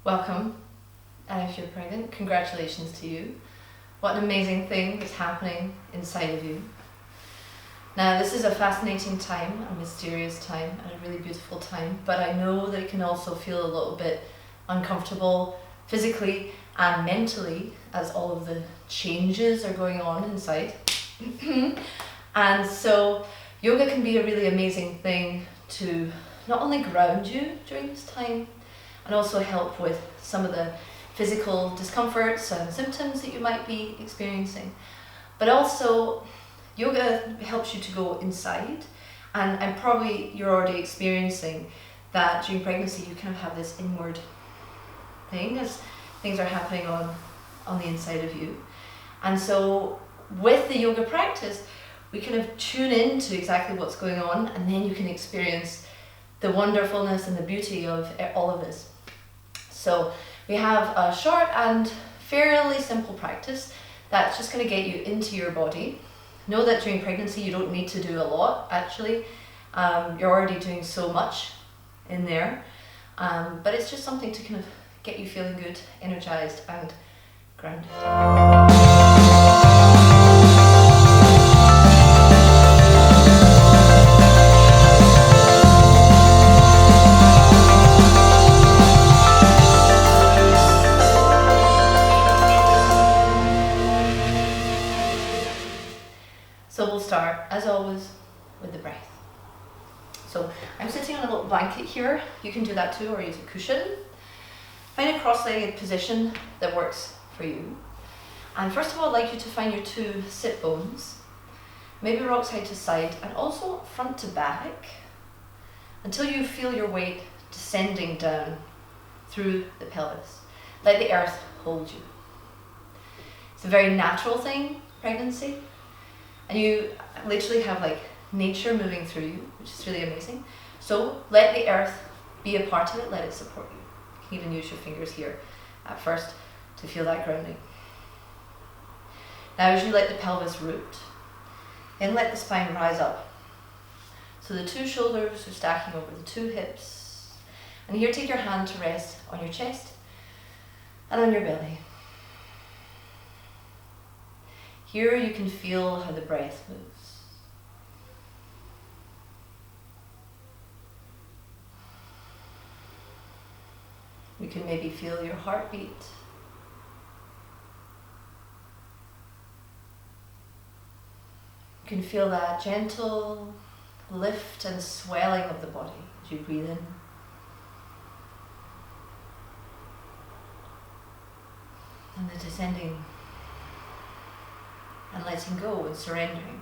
Welcome, and if you're pregnant, congratulations to you. What an amazing thing is happening inside of you. Now, this is a fascinating time, a mysterious time, and a really beautiful time, but I know that it can also feel a little bit uncomfortable physically and mentally as all of the changes are going on inside. And so yoga can be a really amazing thing to not only ground you during this time and also help with some of the physical discomforts and symptoms that you might be experiencing, but also yoga helps you to go inside, and probably you're already experiencing that during pregnancy you kind of have this inward thing as things are happening on the inside of you. And so with the yoga practice, we kind of tune into exactly what's going on, and then you can experience the wonderfulness and the beauty of all of this. So we have a short and fairly simple practice that's just going to get you into your body. Know that during pregnancy you don't need to do a lot, actually. You're already doing so much in there, but it's just something to kind of get you feeling good, energized and grounded. So we'll start, as always, with the breath. So I'm sitting on a little blanket here. You can do that too, or use a cushion. Find a cross-legged position that works for you. And first of all, I'd like you to find your two sit bones. Maybe rock side to side, and also front to back, until you feel your weight descending down through the pelvis. Let the earth hold you. It's a very natural thing, pregnancy. And you literally have like nature moving through you, which is really amazing. So let the earth be a part of it, let it support you. You can even use your fingers here at first to feel that grounding. Now as you let the pelvis root, then let the spine rise up. So the two shoulders are stacking over the two hips. And here take your hand to rest on your chest and on your belly. Here you can feel how the breath moves. You can maybe feel your heartbeat. You can feel that gentle lift and swelling of the body as you breathe in. And the descending and letting go and surrendering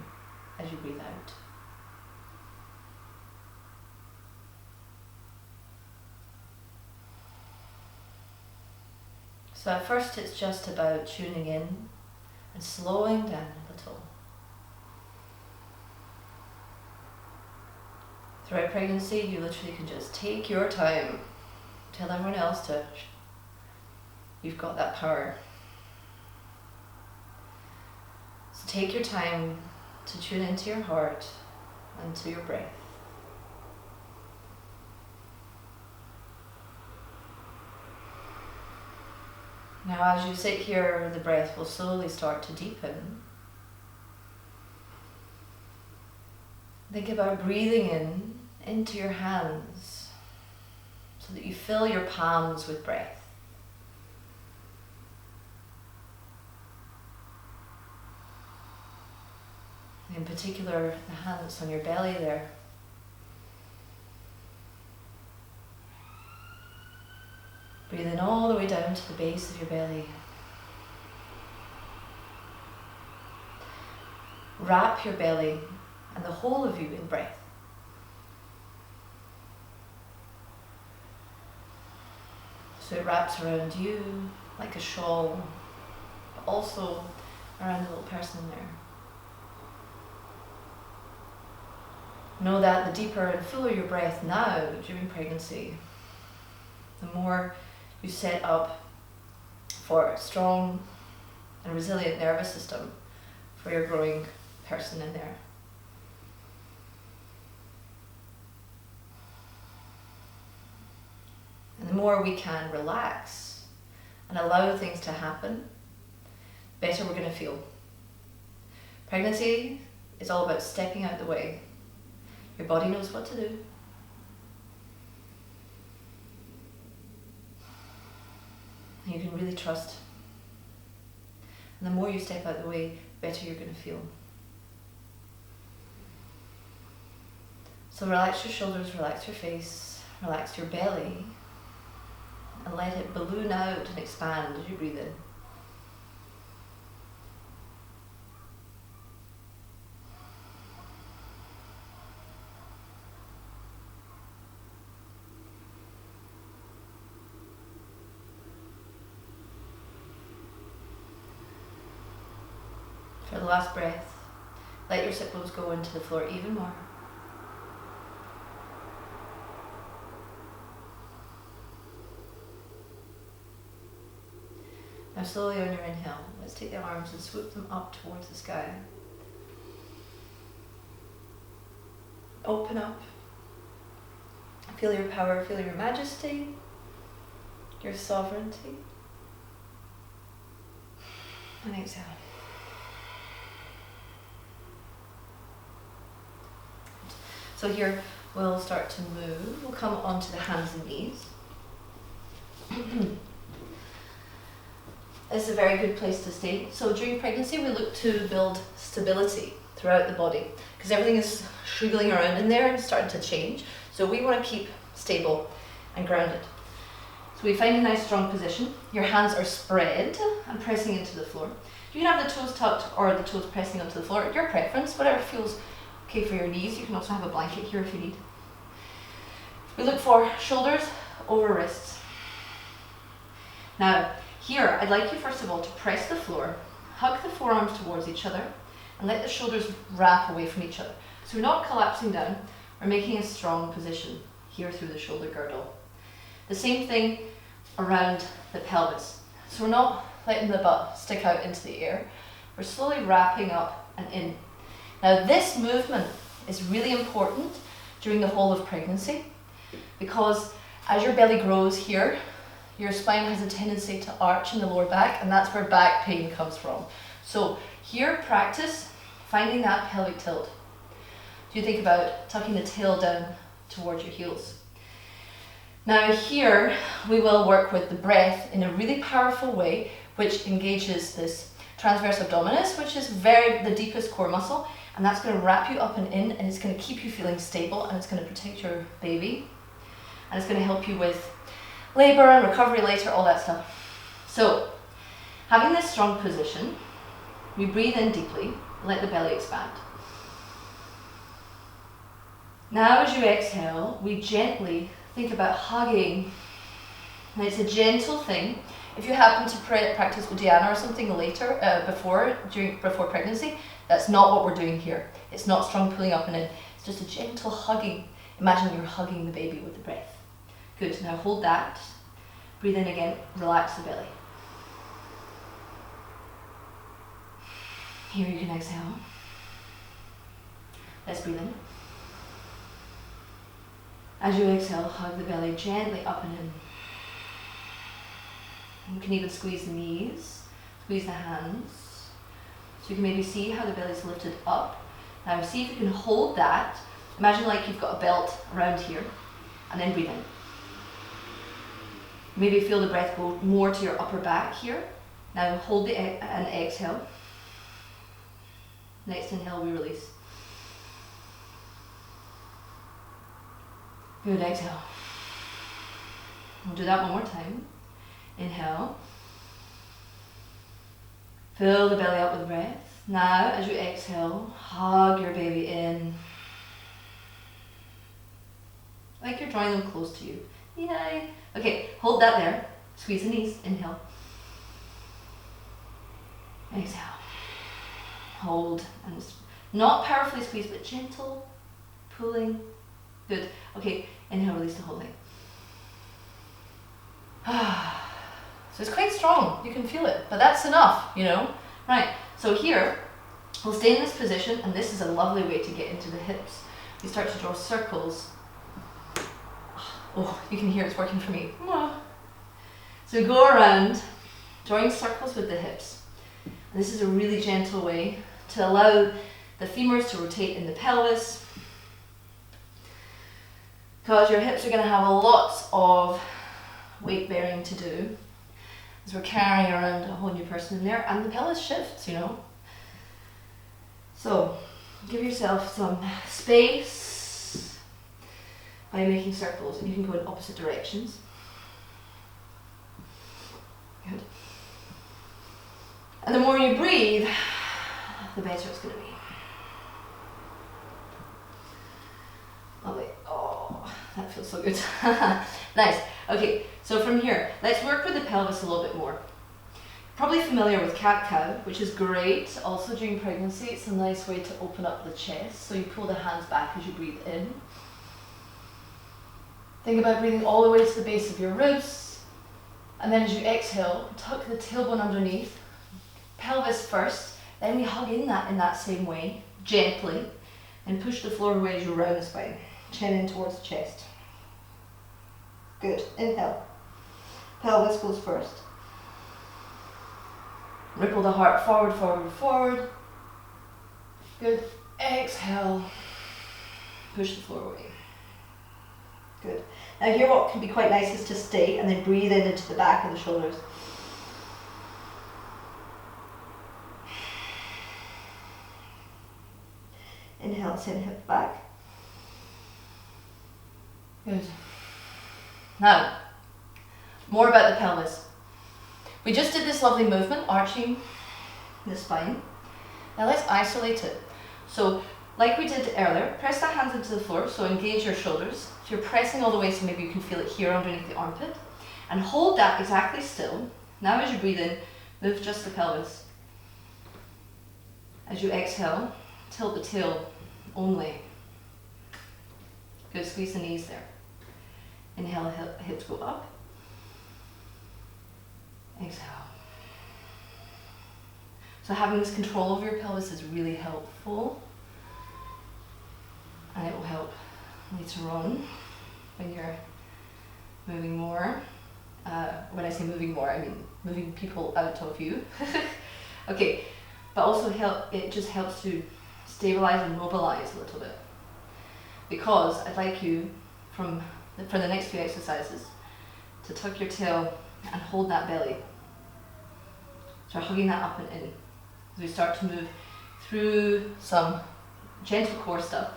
as you breathe out. So at first it's just about tuning in and slowing down a little. Throughout pregnancy, you literally can just take your time, tell everyone else to, you've got that power. So take your time to tune into your heart and to your breath. Now as you sit here, the breath will slowly start to deepen. Think about breathing in into your hands so that you fill your palms with breath. In particular, the hands on your belly there. Breathe in all the way down to the base of your belly. Wrap your belly and the whole of you in breath. So it wraps around you like a shawl, but also around the little person there. Know that the deeper and fuller your breath now during pregnancy, the more you set up for a strong and resilient nervous system for your growing person in there. And the more we can relax and allow things to happen, the better we're going to feel. Pregnancy is all about stepping out the way. Your body knows what to do. And you can really trust. And the more you step out the way, the better you're going to feel. So relax your shoulders, relax your face, relax your belly, and let it balloon out and expand as you breathe in. For the last breath, let your sit bones go into the floor even more. Now slowly on your inhale, let's take the arms and swoop them up towards the sky. Open up. Feel your power, feel your majesty, your sovereignty. And exhale. So here we'll start to move. We'll come onto the hands and knees. This is a very good place to stay. So during pregnancy, we look to build stability throughout the body because everything is swiggling around in there and starting to change. So we want to keep stable and grounded. So we find a nice strong position. Your hands are spread and pressing into the floor. You can have the toes tucked or the toes pressing onto the floor, your preference, whatever feels okay for your knees. You can also have a blanket here if you need. We look for shoulders over wrists. Now, here, I'd like you first of all to press the floor, hug the forearms towards each other, and let the shoulders wrap away from each other. So we're not collapsing down, we're making a strong position here through the shoulder girdle. The same thing around the pelvis. So we're not letting the butt stick out into the air, we're slowly wrapping up and in. Now this movement is really important during the whole of pregnancy because as your belly grows here, your spine has a tendency to arch in the lower back, and that's where back pain comes from. So here, practice finding that pelvic tilt. Do you think about tucking the tail down towards your heels? Now here, we will work with the breath in a really powerful way, which engages this transverse abdominis, which is the deepest core muscle, and that's going to wrap you up and in, and it's going to keep you feeling stable, and it's going to protect your baby, and it's going to help you with labor and recovery later, all that stuff. So, having this strong position, we breathe in deeply, let the belly expand. Now as you exhale, we gently think about hugging. And it's a gentle thing. If you happen to practice Uddiyana or something later, before pregnancy, that's not what we're doing here. It's not strong pulling up and in, it's just a gentle hugging. Imagine you're hugging the baby with the breath. Good, now hold that. Breathe in again, relax the belly. Here you can exhale. Let's breathe in. As you exhale, hug the belly gently up and in. You can even squeeze the knees, squeeze the hands. So you can maybe see how the belly's lifted up. Now see if you can hold that. Imagine like you've got a belt around here, and then breathe in. Maybe feel the breath go more to your upper back here. Now hold and exhale. Next inhale, we release. Good, exhale. We'll do that one more time. Inhale. Fill the belly up with breath. Now, as you exhale, hug your baby in. Like you're drawing them close to you. Yay! Okay, hold that there. Squeeze the knees. Inhale. Exhale. Hold. And not powerfully squeeze, but gentle pulling. Good. Okay, inhale, release the whole thing. So it's quite strong. You can feel it, but that's enough, you know? Right, so here, we'll stay in this position, and this is a lovely way to get into the hips. We start to draw circles Oh, you can hear it's working for me. So go around, drawing circles with the hips. And this is a really gentle way to allow the femurs to rotate in the pelvis, because your hips are going to have a lot of weight bearing to do as we're carrying around a whole new person in there, and the pelvis shifts, you know. So give yourself some space by making circles, and you can go in opposite directions. Good. And the more you breathe, the better it's going to be. Lovely. Oh, that feels so good. Nice. Okay, so from here, let's work with the pelvis a little bit more. Probably familiar with cat-cow, which is great. Also during pregnancy, it's a nice way to open up the chest. So you pull the hands back as you breathe in. Think about breathing all the way to the base of your ribs. And then as you exhale, tuck the tailbone underneath. Pelvis first, then we hug in that same way, gently, and push the floor away as you round the spine. Chin in towards the chest. Good. Inhale. Pelvis goes first. Ripple the heart forward, forward, forward. Good. Exhale. Push the floor away. Good. Now here what can be quite nice is to stay and then breathe in into the back of the shoulders. Inhale, send hips back. Good. Now, more about the pelvis. We just did this lovely movement, arching the spine. Now let's isolate it. So, like we did earlier, press the hands into the floor, so engage your shoulders. If you're pressing all the way, so maybe you can feel it here underneath the armpit. And hold that exactly still. Now as you breathe in, move just the pelvis. As you exhale, tilt the tail only. Good, squeeze the knees there. Inhale, hips go up. Exhale. So having this control over your pelvis is really helpful. And it will help later on when you're moving more. When I say moving more, I mean moving people out of you. Okay, but also it just helps to stabilize and mobilize a little bit. Because I'd like you, for the next few exercises, to tuck your tail and hold that belly. Start hugging that up and in. As we start to move through some gentle core stuff,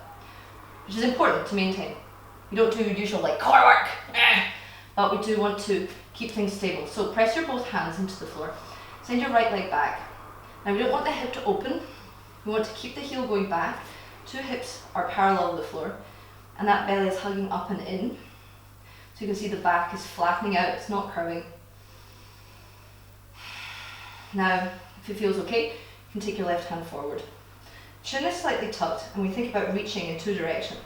which is important to maintain. You don't do usual like core work, but we do want to keep things stable. So press your both hands into the floor. Send your right leg back. Now we don't want the hip to open. We want to keep the heel going back. Two hips are parallel with the floor, and that belly is hugging up and in. So you can see the back is flattening out, it's not curving. Now, if it feels okay, you can take your left hand forward. Chin is slightly tucked, and we think about reaching in two directions.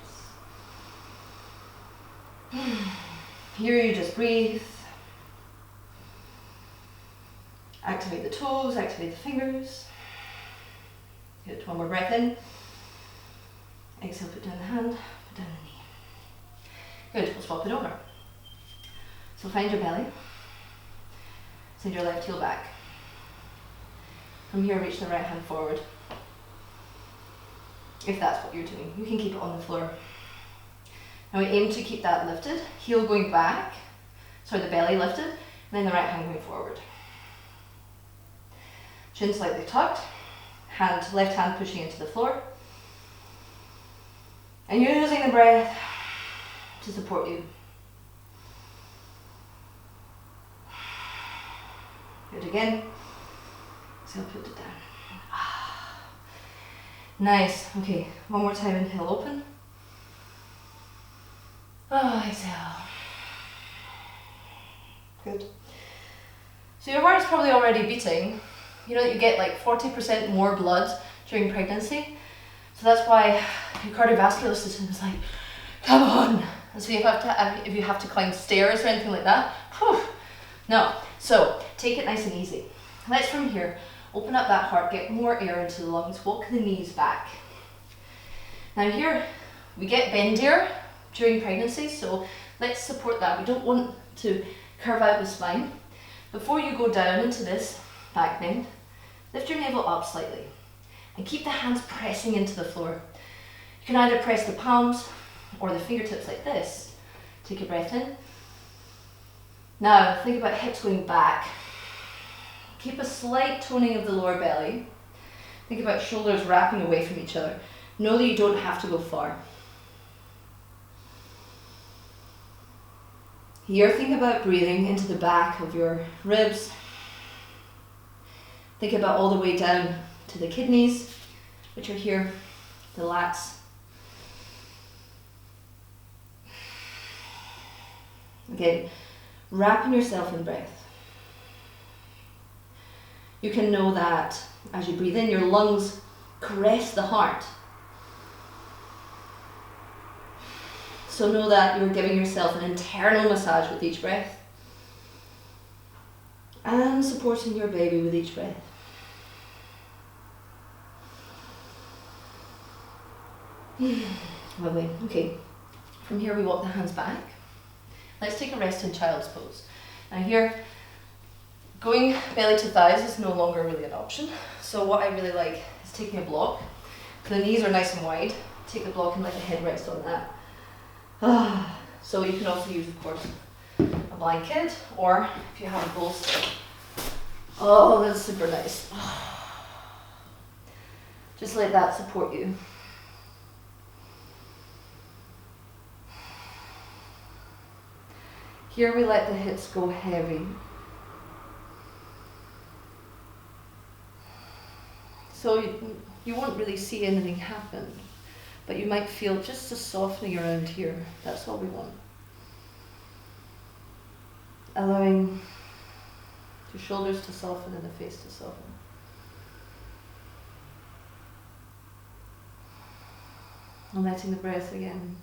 Here you just breathe. Activate the toes, activate the fingers. Good, one more breath in. Exhale, put down the hand, put down the knee. Good, we'll swap it over. So find your belly. Send your left heel back. From here, reach the right hand forward. If that's what you're doing, you can keep it on the floor. Now we aim to keep that lifted, heel going back, the belly lifted, and then the right hand going forward. Chin slightly tucked, left hand pushing into the floor. And using the breath to support you. Good again. Exhale, put it down. Nice. Okay, one more time. Inhale, open. Exhale. Good. So your heart's probably already beating. You know that you get like 40% more blood during pregnancy. So that's why your cardiovascular system is like, come on. And so if you have to climb stairs or anything like that, no. So take it nice and easy. Let's from here open up that heart, get more air into the lungs, walk the knees back. Now here we get bendier during pregnancy, so Let's support that. We don't want to curve out the spine. Before you go down into this back bend, lift your navel up slightly and keep the hands pressing into the floor. You can either press the palms or the fingertips like this. Take a breath in. Now think about hips going back. Keep a slight toning of the lower belly. Think about shoulders wrapping away from each other. Know that you don't have to go far. Here, think about breathing into the back of your ribs. Think about all the way down to the kidneys, which are here, the lats. Again, wrapping yourself in breath. You can know that as you breathe in, your lungs caress the heart. So know that you're giving yourself an internal massage with each breath and supporting your baby with each breath. Lovely. Okay, from here we walk the hands back. Let's take a rest in child's pose. Now here, going belly to thighs is no longer really an option. So what I really like is taking a block. The knees are nice and wide. Take the block and let the head rest on that. So you can also use, of course, a blanket, or if you have a bolster. Oh, that's super nice. Just let that support you. Here we let the hips go heavy. So you won't really see anything happen, but you might feel just a softening around here. That's all we want. Allowing your shoulders to soften and the face to soften. And letting the breath again.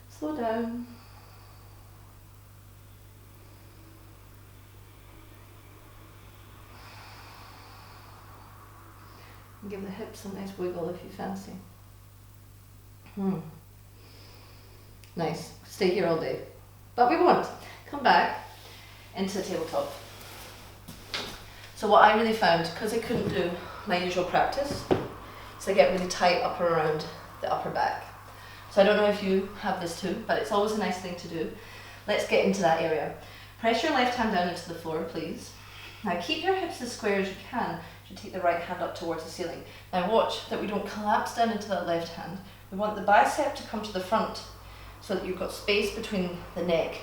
Slow down. And give the hips a nice wiggle if you fancy. Nice. Stay here all day. But we won't. Come back into tabletop. So what I really found, because I couldn't do my usual practice, is I get really tight up and around the upper back. So I don't know if you have this too, but it's always a nice thing to do. Let's get into that area. Press your left hand down into the floor, please. Now keep your hips as square as you can. You take the right hand up towards the ceiling. Now watch that we don't collapse down into that left hand. We want the bicep to come to the front so that you've got space between the neck,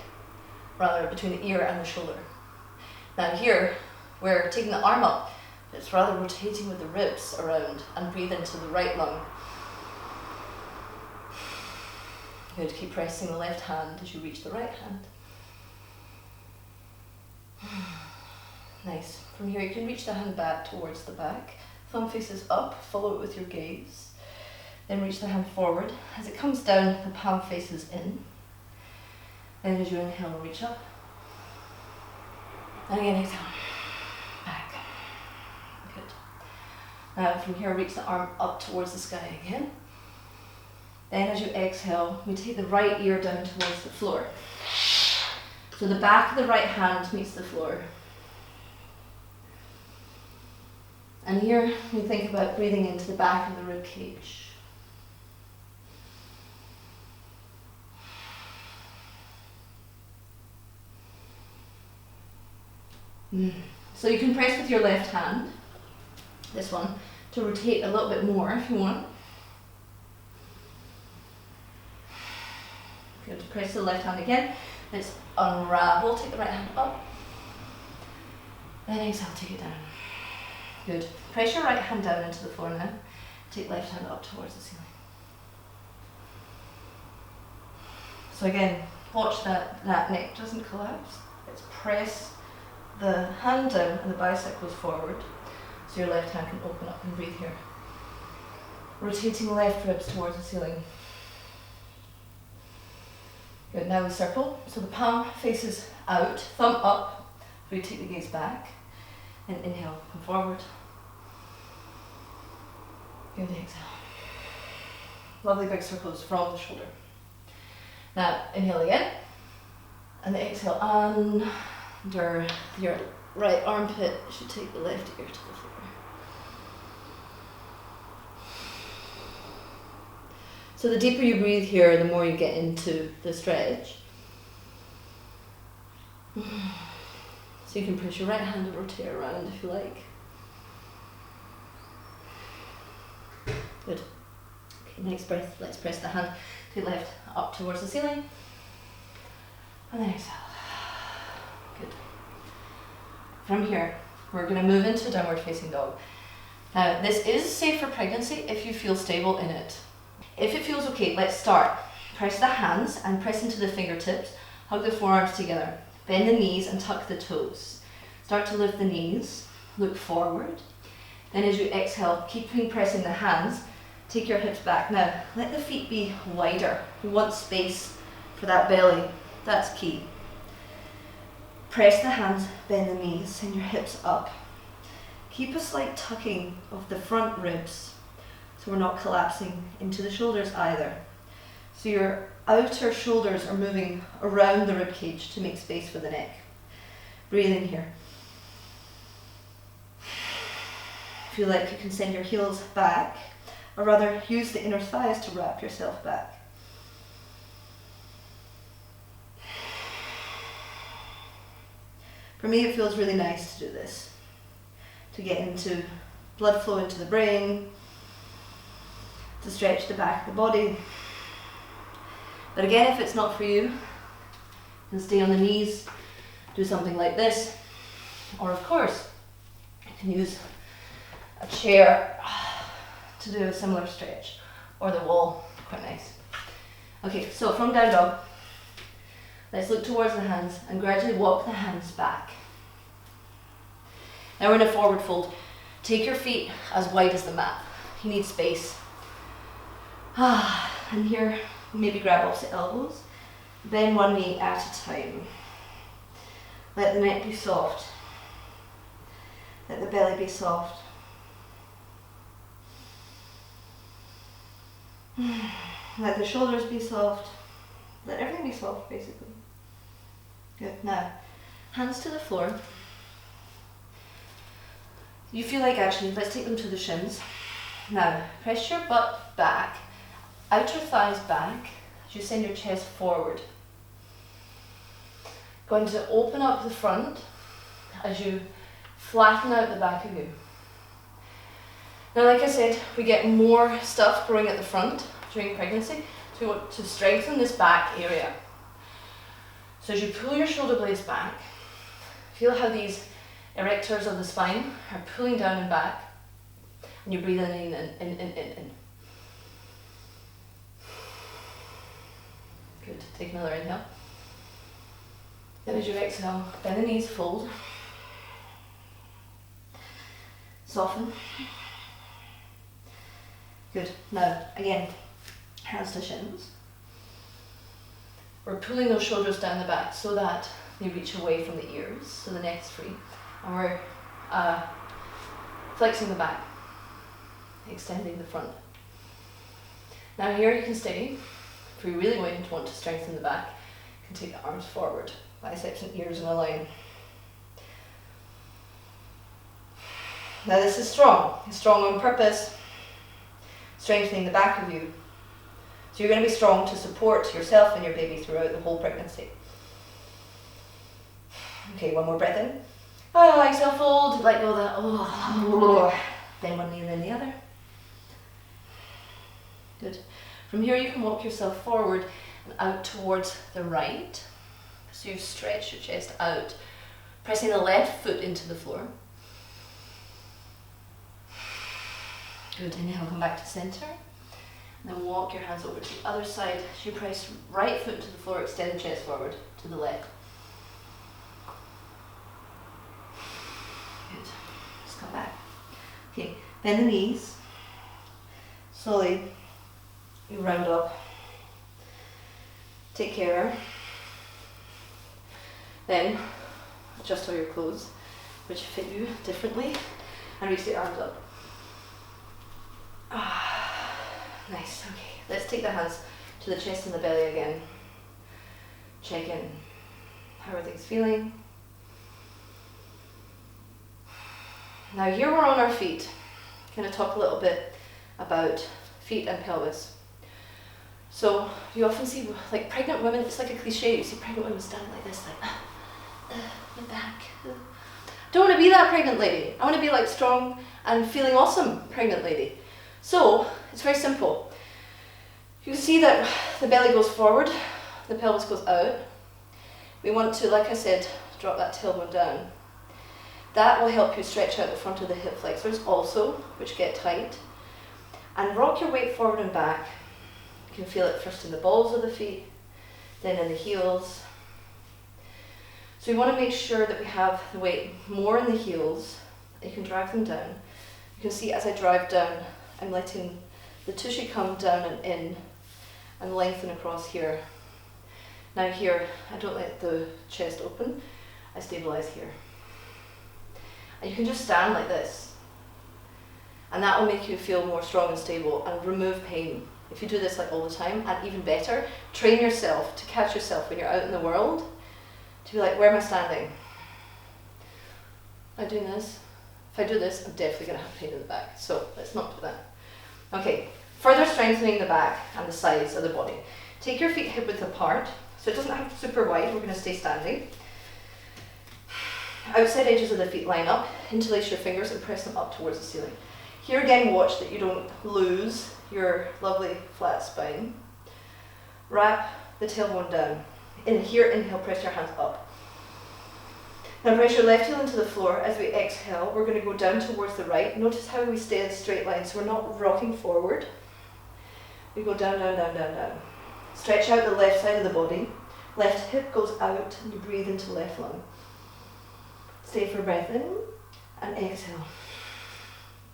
rather between the ear and the shoulder. Now here, we're taking the arm up. It's rather rotating with the ribs around, and breathe into the right lung. Good, keep pressing the left hand as you reach the right hand. Nice. From here you can reach the hand back towards the back. Thumb faces up, follow it with your gaze. Then reach the hand forward. As it comes down, the palm faces in. Then as you inhale, reach up. And again, exhale. Back. Good. Now from here, reach the arm up towards the sky again. Then as you exhale, we take the right ear down towards the floor. So the back of the right hand meets the floor. And here we think about breathing into the back of the rib cage. So you can press with your left hand, this one, to rotate a little bit more if you want. Good. Press the left hand again. Let's unravel. Take the right hand up. Then exhale, take it down. Good. Press your right hand down into the floor now. Take left hand up towards the ceiling. So again, watch that neck doesn't collapse. Let's press the hand down and the bicep goes forward. So your left hand can open up and breathe here. Rotating left ribs towards the ceiling. Good, now we circle. So the palm faces out, thumb up. We take the gaze back. And inhale, come forward. Good, exhale. Lovely big circles from the shoulder. Now, inhale again. And exhale under your right armpit. You should take the left ear to the floor. So the deeper you breathe here, the more you get into the stretch. So you can push your right hand and rotate around if you like. Good. Okay, next breath, let's press the hand to the left up towards the ceiling. And then exhale. Good. From here, we're going to move into downward facing dog. Now, this is safe for pregnancy if you feel stable in it. If it feels okay, let's start. Press the hands and press into the fingertips. Hug the forearms together. Bend the knees and tuck the toes. Start to lift the knees. Look forward. Then as you exhale, keeping pressing the hands, take your hips back. Now, let the feet be wider. You want space for that belly. That's key. Press the hands, bend the knees, send your hips up. Keep a slight tucking of the front ribs so we're not collapsing into the shoulders either. So your outer shoulders are moving around the rib cage to make space for the neck. Breathe in here. Feel like you can send your heels back, or rather use the inner thighs to wrap yourself back. For me, it feels really nice to do this, to get into blood flow into the brain, to stretch the back of the body. But again, if it's not for you, then stay on the knees, do something like this, or of course, you can use a chair to do a similar stretch, or the wall, quite nice. Okay, so from down dog, let's look towards the hands and gradually walk the hands back. Now we're in a forward fold. Take your feet as wide as the mat. You need space. And here, maybe grab opposite elbows. Bend one knee at a time. Let the neck be soft. Let the belly be soft. Let the shoulders be soft. Let everything be soft, basically. Good. Now, hands to the floor. You feel like actually, let's take them to the shins. Now, press your butt back, outer thighs back, as you send your chest forward. Going to open up the front as you flatten out the back of you. Now, like I said, we get more stuff growing at the front during pregnancy, so we want to strengthen this back area. So as you pull your shoulder blades back, feel how these erectors of the spine are pulling down and back, and you're breathing in. Good. Take another inhale. Then as you exhale, bend the knees, fold. Soften. Good. Now, again, hands to shins. We're pulling those shoulders down the back so that they reach away from the ears, so the neck is free. And we're flexing the back, extending the front. Now here you can stay. If you're really want to strengthen the back, you can take the arms forward, biceps and ears in a line. Now this is strong. It's strong on purpose, strengthening the back of you. So you're going to be strong to support yourself and your baby throughout the whole pregnancy. Okay, one more breath in. Exhale, fold, let go of that. Then one knee and then the other. Good. From here you can walk yourself forward and out towards the right. So you stretch your chest out, pressing the left foot into the floor. Good. Inhale, come back to center. And then walk your hands over to the other side. As you press right foot to the floor, extend the chest forward to the left. Good. Just come back. Okay, bend the knees. Slowly, you round up. Take care. Then, adjust all your clothes, which fit you differently, and reach the arms up. Nice, okay. Let's take the hands to the chest and the belly again. check in. How are things feeling? Now here we're on our feet. I'm going to talk a little bit about feet and pelvis. So you often see like pregnant women, it's like a cliche, you see pregnant women standing like this, like my back. Don't want to be that pregnant lady. I want to be like strong and feeling awesome pregnant lady. So it's very simple. You can see that the belly goes forward, the pelvis goes out. We want to, like I said, drop that tailbone down. That will help you stretch out the front of the hip flexors also, which get tight. And rock your weight forward and back. You can feel it first in the balls of the feet, then in the heels. So we want to make sure that we have the weight more in the heels. You can drive them down. You can see as I drive down, I'm letting the tushy come down and in and lengthen across here. Now here, I don't let the chest open, I stabilize here. And you can just stand like this. And that will make you feel more strong and stable and remove pain. If you do this like all the time, and even better, train yourself to catch yourself when you're out in the world, to be like, where am I standing? Am I doing this? If I do this, I'm definitely going to have pain in the back. So let's not do that. Okay, further strengthening the back and the sides of the body. Take your feet hip width apart, so it doesn't have to be super wide, we're going to stay standing. Outside edges of the feet line up, interlace your fingers and press them up towards the ceiling. Here again, watch that you don't lose your lovely flat spine. Wrap the tailbone down. In here, inhale, press your hands up. Now press your left heel into the floor. As we exhale, we're going to go down towards the right. Notice how we stay in a straight line, so we're not rocking forward. We go down, down, down, down, down. Stretch out the left side of the body. Left hip goes out and you breathe into left lung. Stay for breath in and exhale.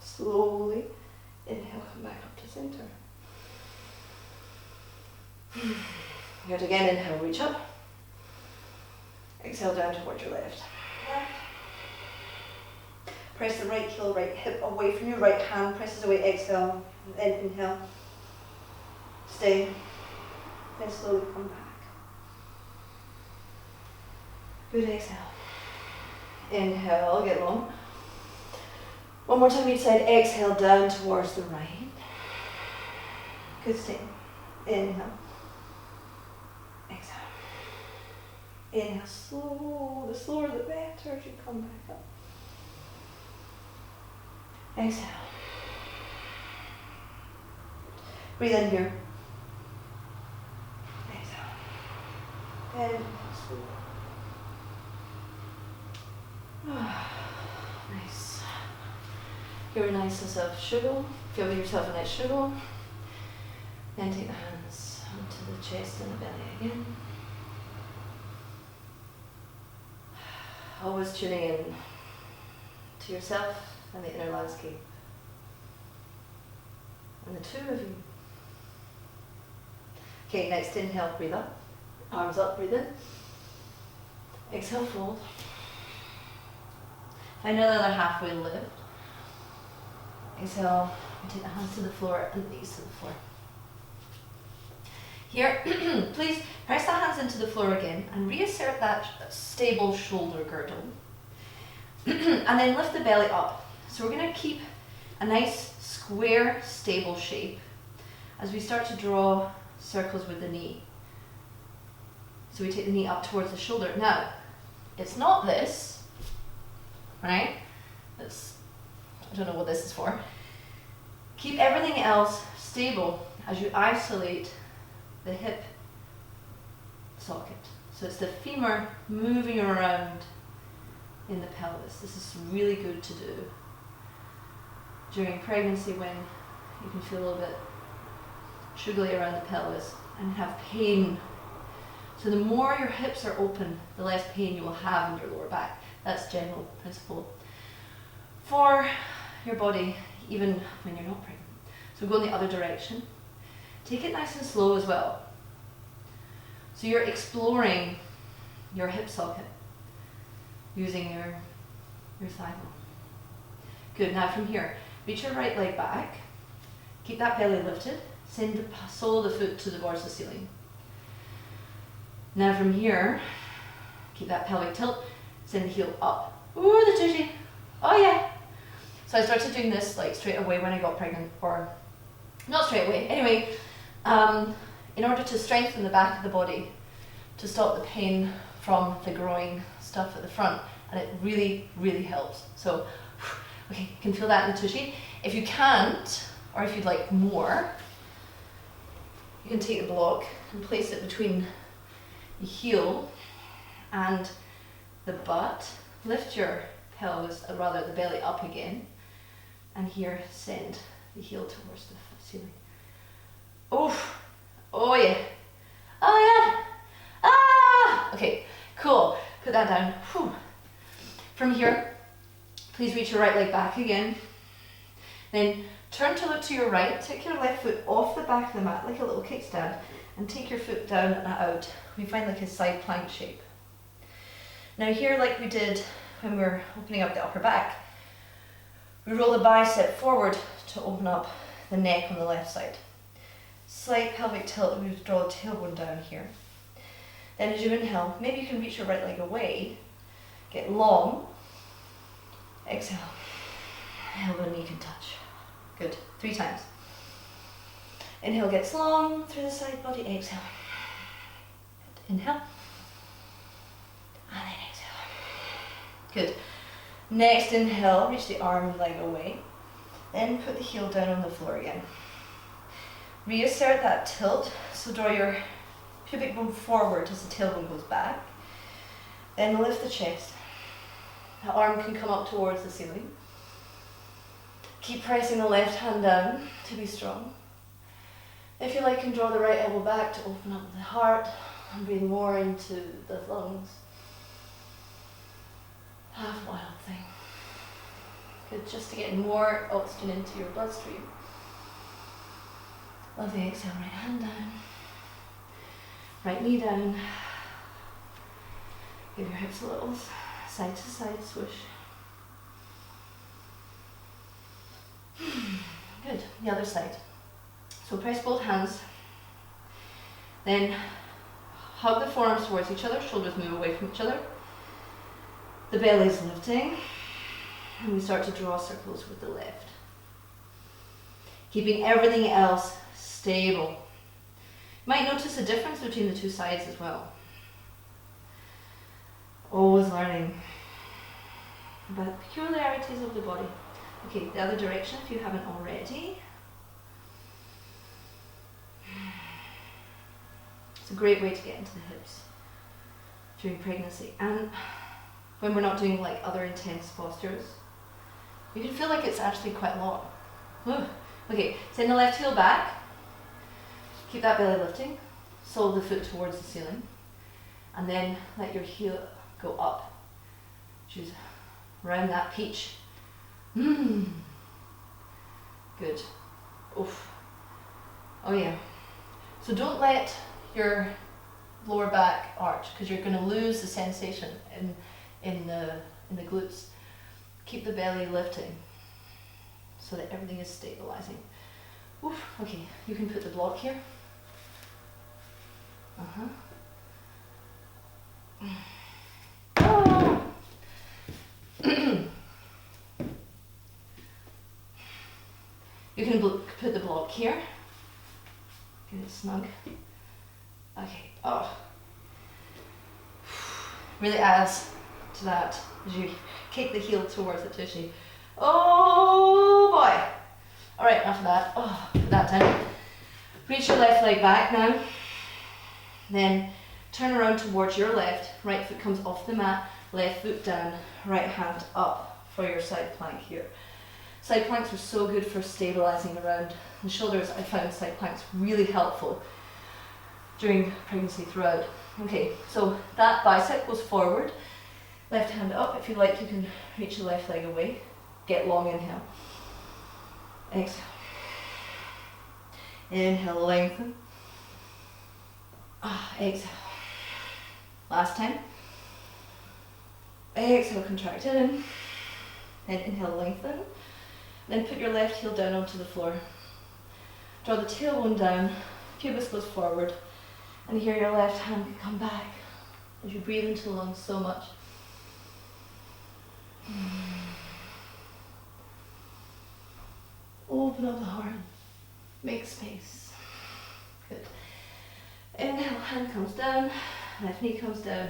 Slowly inhale, come back up to center. Good, again, inhale, reach up. Exhale down towards your left. Press the right heel, right hip away from your right hand, presses away, exhale, then inhale. Stay, then slowly come back. Good, exhale. Inhale, get long. One more time each side, exhale down towards the right. Good, stay. Inhale. Exhale. Inhale, slow. The slower the better as you come back up. Exhale. Breathe in here. Exhale. And slow. Nice. Give a nice sense of sugar. Feel yourself a nice sugar. Then take the hands onto the chest and the belly again. Always tuning in to yourself and the inner landscape. And the two of you. Okay, next inhale, breathe up. Arms up, breathe in. Exhale, fold. Find another halfway lift. Exhale, and take the hands to the floor and the knees to the floor. Here, please press the hands into the floor again and reassert that stable shoulder girdle. And then lift the belly up. So we're going to keep a nice square, stable shape as we start to draw circles with the knee. So we take the knee up towards the shoulder. Now, it's not this, right? I don't know what this is for. Keep everything else stable as you isolate the hip socket. So it's the femur moving around in the pelvis. This is really good to do during pregnancy when you can feel a little bit sugary around the pelvis and have pain. So the more your hips are open, the less pain you will have in your lower back. That's general principle for your body, even when you're not pregnant. So go in the other direction. Take it nice and slow as well. So you're exploring your hip socket using your thigh bone. Good, now from here, reach your right leg back. Keep that belly lifted. Send the sole of the foot towards the ceiling. Now from here, keep that pelvic tilt, send the heel up. Ooh, the tushy. Oh yeah. So I started doing this like straight away when I got pregnant, or not straight away. Anyway, in order to strengthen the back of the body, to stop the pain from the growing stuff at the front, and it really, really helps. So, okay, you can feel that in the tushy. If you can't, or if you'd like more, you can take the block and place it between the heel and the butt. Lift your pelvis, or rather the belly up again, and here send the heel towards the ceiling. Oof! Oh yeah! Oh yeah! Ah! Okay, cool. Put that down. Whew. From here, please reach your right leg back again. Then turn to look to your right. Take your left foot off the back of the mat like a little kickstand, and take your foot down and out. We find like a side plank shape. Now here, like we did when we were opening up the upper back, we roll the bicep forward to open up the neck on the left side. Slight pelvic tilt, we draw the tailbone down here. Then as you inhale, maybe you can reach your right leg away, get long, exhale, elbow and knee can touch. Good, 3 times. Inhale gets long through the side body, exhale. Good. Inhale, and then exhale. Good. Next inhale, reach the arm and leg away. Then put the heel down on the floor again. Reassert that tilt, so draw your pubic bone forward as the tailbone goes back. Then lift the chest. The arm can come up towards the ceiling. Keep pressing the left hand down to be strong. If you like, you can draw the right elbow back to open up the heart and breathe more into the lungs. Half wild thing. Good, just to get more oxygen into your bloodstream. Lovely, exhale, right hand down. Right knee down. Give your hips a little side to side swish. Good, the other side. So press both hands. Then hug the forearms towards each other, shoulders move away from each other. The belly is lifting. And we start to draw circles with the left. Keeping everything else stable. You might notice a difference between the two sides as well. Always learning about the peculiarities of the body. Okay, the other direction if you haven't already. It's a great way to get into the hips during pregnancy. And when we're not doing like other intense postures, you can feel like it's actually quite a lot. Whew. Okay, send the left heel back. Keep that belly lifting. Sole the foot towards the ceiling. And then let your heel go up. Choose around that peach. Good. Oof. Oh yeah. So don't let your lower back arch, because you're going to lose the sensation in the glutes. Keep the belly lifting so that everything is stabilizing. Oof. Okay, you can put the block here. Oh. You can put the block here. Get it snug. Okay. Oh. Really adds to that as you kick the heel towards the tushy. Oh boy. Alright, enough of that. Oh, put that down. Reach your left leg back now. Then turn around towards your left. Right foot comes off the mat. Left foot down. Right hand up for your side plank here. Side planks are so good for stabilizing around the shoulders. I found side planks really helpful during pregnancy throughout. Okay, so that bicep goes forward. Left hand up. If you like, you can reach the left leg away. Get long inhale. Exhale. Inhale, lengthen. Exhale. Last time. Exhale, contract it in. Then inhale, lengthen. Then put your left heel down onto the floor. Draw the tailbone down. Pubis goes forward. And here your left hand can come back as you breathe into the lungs so much. Open up the heart. Make space. Good. Inhale, hand comes down, left knee comes down.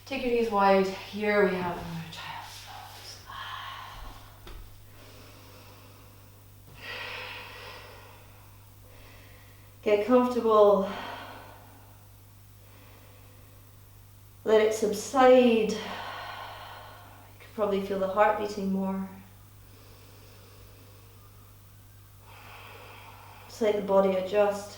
Take your knees wide. Here we have another child's pose. Get comfortable. Let it subside. You can probably feel the heart beating more. Just let the body adjust.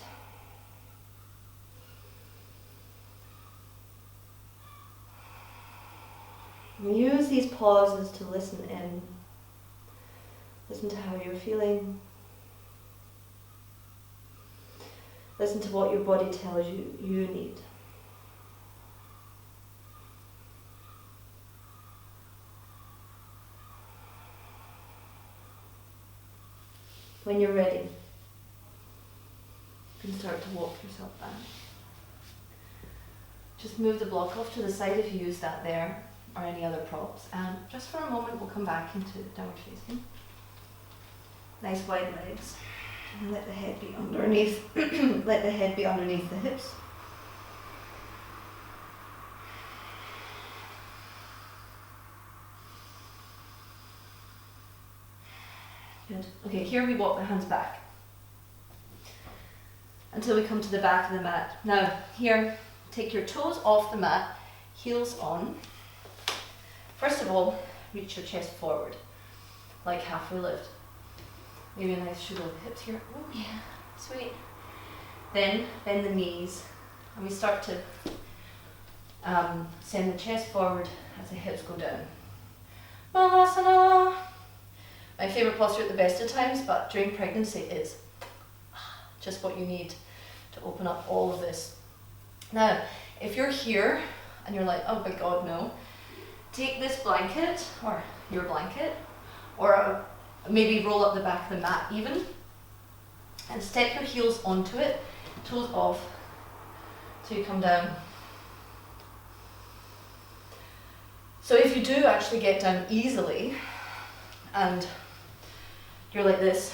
And use these pauses to listen in. Listen to how you're feeling. Listen to what your body tells you you need. When you're ready, you can start to walk yourself back. Just move the block off to the side if you use that there, or any other props. And just for a moment, we'll come back into downward facing. Nice wide legs. And let the head be underneath. Let the head be underneath the hips. Good. Okay, here we walk the hands back until we come to the back of the mat. Now, here, take your toes off the mat, heels on. First of all, reach your chest forward, like halfway lift. Maybe a nice shimmy of the hips here. Oh yeah, sweet. Then bend the knees, and we start to send the chest forward as the hips go down. Malasana. My favourite posture at the best of times, but during pregnancy is just what you need to open up all of this. Now, if you're here and you're like, oh my God, no, take this blanket, or your blanket, or maybe roll up the back of the mat even, and step your heels onto it, toes off, so you come down. So if you do actually get down easily, and you're like this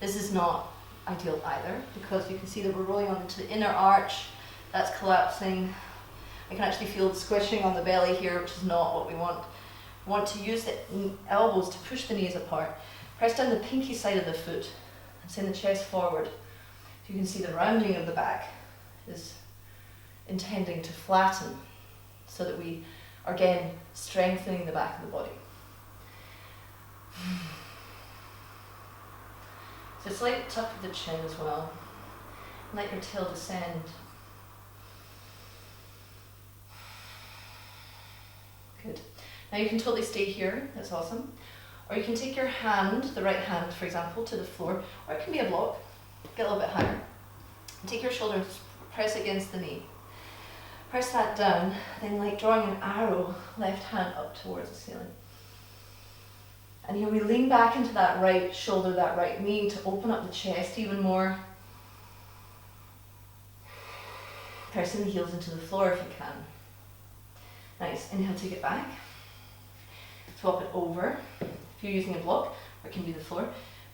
is not ideal either, because you can see that we're rolling onto the inner arch, that's collapsing. I can actually feel the squishing on the belly here, which is not what we want. We want to use the elbows to push the knees apart. Press down the pinky side of the foot and send the chest forward. You can see the rounding of the back is intending to flatten so that we are again strengthening the back of the body. So slight tuck of the chin as well. Let your tail descend. Good. Now you can totally stay here, that's awesome. Or you can take your hand, the right hand for example, to the floor, or it can be a block, get a little bit higher. And take your shoulders, press against the knee. Press that down, then like drawing an arrow, left hand up towards the ceiling. And here we lean back into that right shoulder, that right knee to open up the chest even more. Pressing the heels into the floor if you can. Nice, inhale, take it back. Swap it over. If you're using a block, or it can be the floor.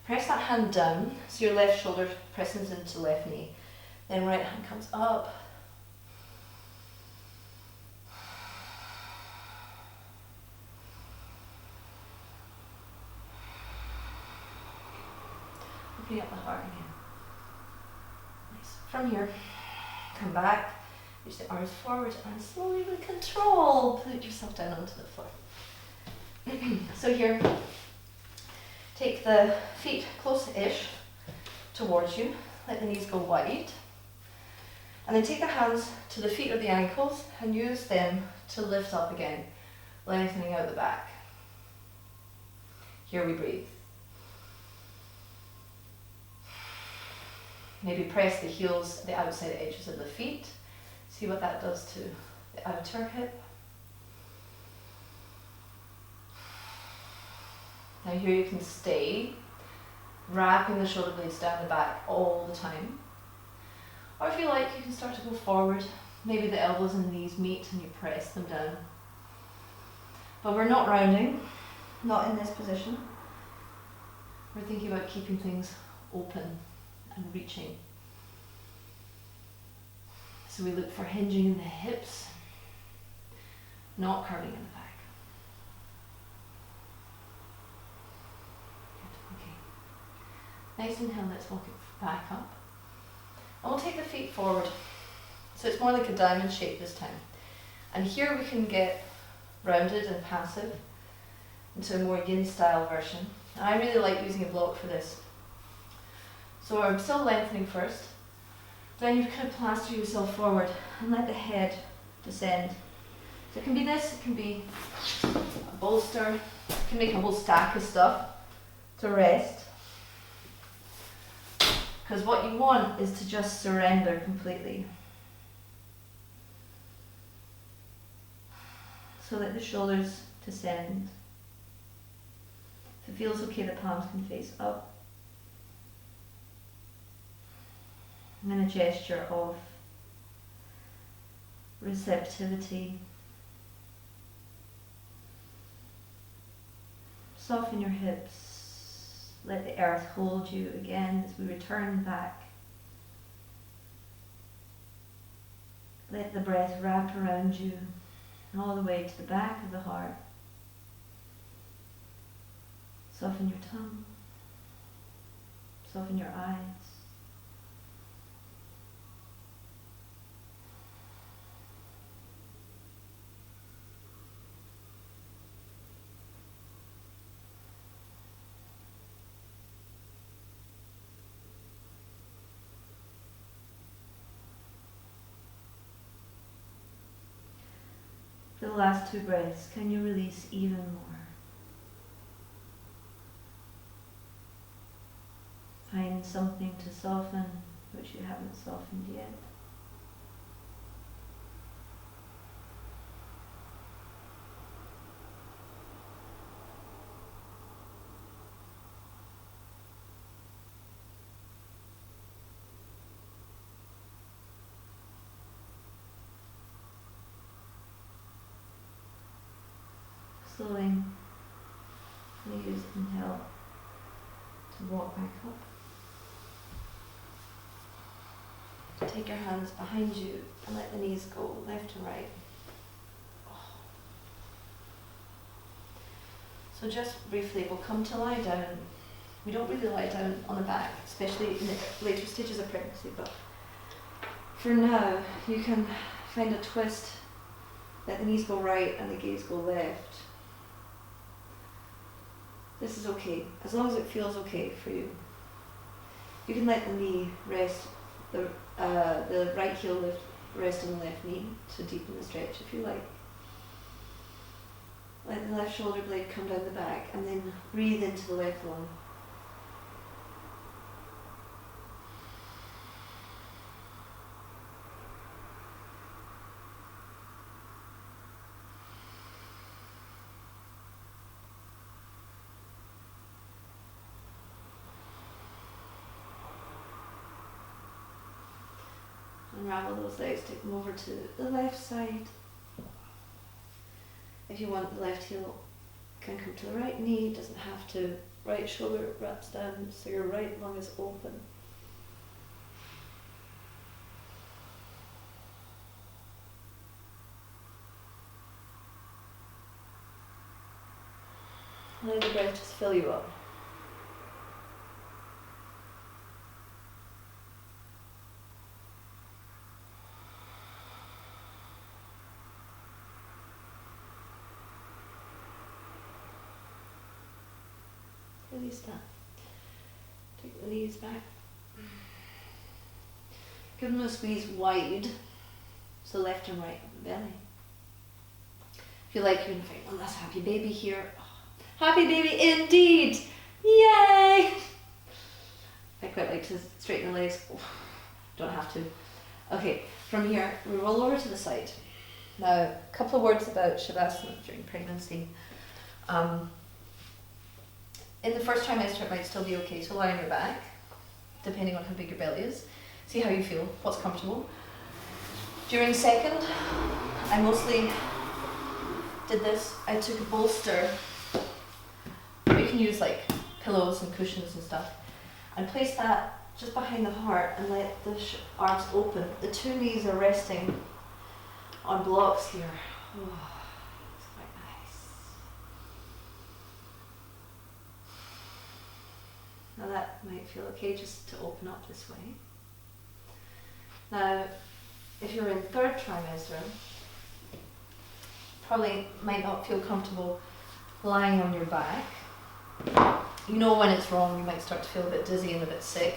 Press that hand down, so your left shoulder presses into left knee. Then right hand comes up. Opening up the heart again. Nice. From here, come back, reach the arms forward, and slowly with control, put yourself down onto the floor. So here, take the feet close-ish towards you, let the knees go wide, and then take the hands to the feet or the ankles and use them to lift up again, lengthening out the back. Here we breathe. Maybe press the heels, the outside edges of the feet. See what that does to the outer hip. Now here you can stay, wrapping the shoulder blades down the back all the time. Or if you like, you can start to go forward. Maybe the elbows and knees meet and you press them down. But we're not rounding, not in this position. We're thinking about keeping things open and reaching. So we look for hinging in the hips, not curving in the back. Good, okay. Nice inhale, let's walk it back up. And we'll take the feet forward. So it's more like a diamond shape this time. And here we can get rounded and passive into a more yin style version. And I really like using a block for this. So I'm still lengthening first. Then you kind of plaster yourself forward and let the head descend. So it can be this, it can be a bolster, you can make a whole stack of stuff to rest. Because what you want is to just surrender completely. So let the shoulders descend. If it feels okay, the palms can face up. And then a gesture of receptivity. Soften your hips. Let the earth hold you again as we return back. Let the breath wrap around you all the way to the back of the heart. Soften your tongue. Soften your eyes. For the last 2 breaths, can you release even more? Find something to soften which you haven't softened yet. Slowly use inhale to walk back up. Take your hands behind you and let the knees go left and right. So just briefly, we'll come to lie down. We don't really lie down on the back, especially in the later stages of pregnancy, but for now, you can find a twist. Let the knees go right and the gaze go left. This is okay, as long as it feels okay for you. You can let the knee rest, the right heel rest on the left knee to deepen the stretch if you like. Let the left shoulder blade come down the back and then breathe into the left lung. Unravel those legs, take them over to the left side. If you want, the left heel can come to the right knee, doesn't have to. Right shoulder wraps down so your right lung is open. Let the breath just fill you up. Release that. Take the knees back. Give them a squeeze wide, so left and right of the belly. If you like, you can find one last happy baby here. Oh, happy baby indeed! Yay! I quite like to straighten the legs. Oh, don't have to. Okay, from here, we roll over to the side. Now, a couple of words about Shavasana during pregnancy. In the first trimester, it might still be okay to lie on your back, depending on how big your belly is. See how you feel, what's comfortable. During second, I mostly did this. I took a bolster, you can use like pillows and cushions and stuff, and place that just behind the heart and let the arms open. The two knees are resting on blocks here. Oh, it's quite nice. Now that might feel okay just to open up this way. Now, if you're in third trimester, probably might not feel comfortable lying on your back. You know when it's wrong, you might start to feel a bit dizzy and a bit sick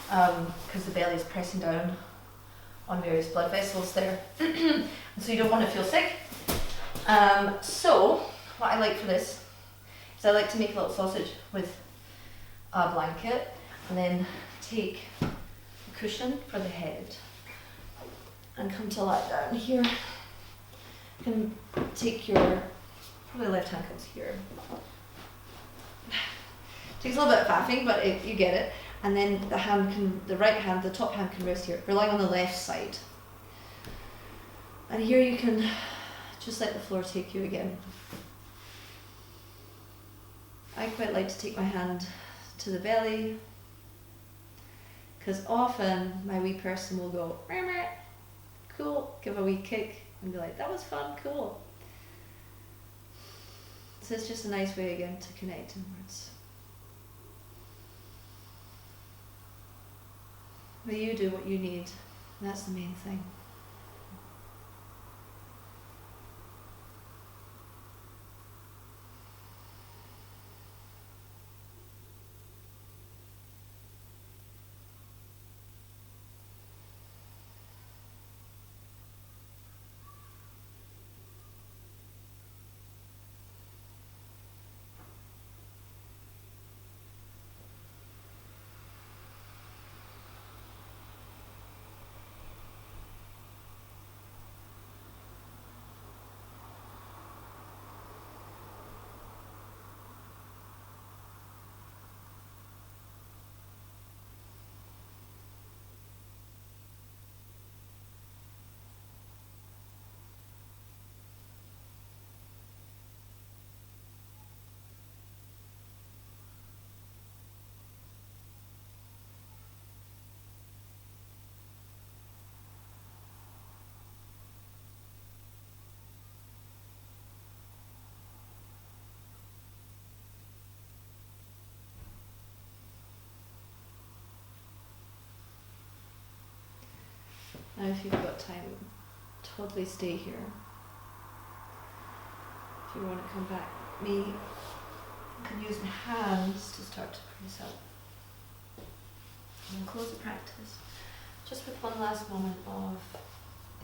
because the belly is pressing down on various blood vessels there. And so you don't want to feel sick. So what I like for this is I like to make a little sausage with a blanket and then take a cushion for the head and come to lie down here. You can take your, probably left hand comes here. Takes a little bit of faffing, but you get it. And then the right hand, the top hand can rest here. We're lying on the left side. And here you can just let the floor take you again. I quite like to take my hand to the belly, because often my wee person will go, meh, meh, cool, give a wee kick and be like, that was fun, cool. So it's just a nice way again to connect inwards. But you do what you need, that's the main thing. Now if you've got time, totally stay here. If you want to come back, you can use the hands to start to press up. And then close the practice, just with one last moment of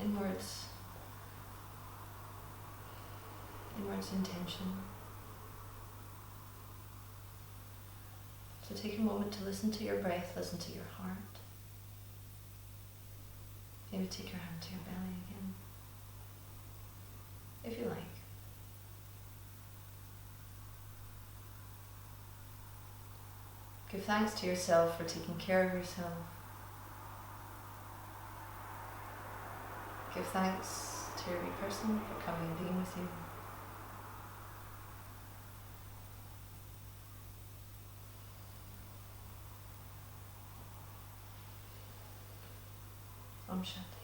inwards intention. So take a moment to listen to your breath, listen to your heart. Maybe take your hand to your belly again, if you like. Give thanks to yourself for taking care of yourself. Give thanks to every person for coming and being with you. Om Shanti.